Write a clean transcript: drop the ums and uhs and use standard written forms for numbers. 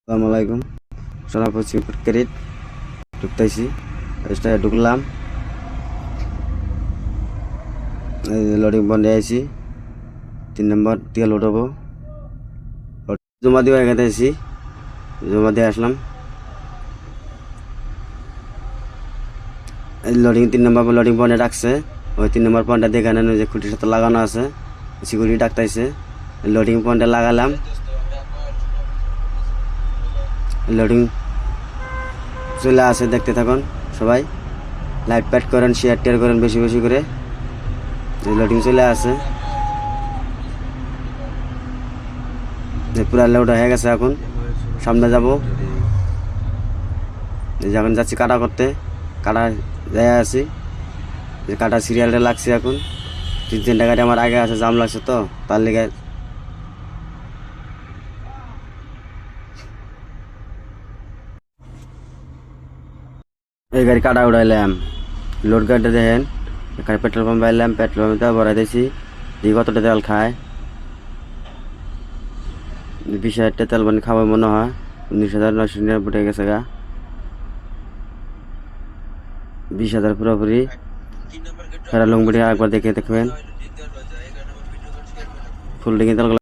আসসালামু আলাইকুম। সোনাপুর ক্রেডিট ঢুকতেছি, ঢুকলাম। লোডিং বন্ধে আছি, 3 নম্বর দিয়ে লোড হবো। জমা দিয়ে এখানে আছি, জমা দিয়ে আসলাম। লোডিং 3 নম্বর লোডিং পয়েন্টে ডাকছে। ওই 3 নম্বর পয়েন্টটা দিয়ে এখানে যে খুঁটির সাথে লাগানো আছে, সিকিউরিটি ডাকতেছে। লোডিং পয়েন্টে লাগালাম। লোডিং চলে আসে, দেখতে থাকুন সবাই। লাইক প্যাড করেন, শেয়ার টেয়ার করেন বেশি বেশি করে। লোডিং চলে আসে, পুরা লোড হয়ে গেছে। এখন সামনে যাব, যখন যাচ্ছি কাটা করতে। কাটা যাই আছি, যে কাটা সিরিয়ালটা লাগছে। এখন 3-4টা গাড়ি আমার আগে আছে, জাম লাগছে তো তার লেগে। এই গাড়ি কাটা উড়াইলাম। লোড গাড়িটা দেখেন, এখানে পেট্রোল পাম্প আইলাম, পেট্রোল পাম্পটা ভরাই দিয়েছি। দিয়ে কতটা তেল খায়, 20,000 তেল পানি খাওয়াই মনে হয়। 19,999 গেছে গা, 20,000 পুরোপুরি। ফেরা লংবুড়ি একবার দেখে দেখবেন, ফুল ডিঙি তেল।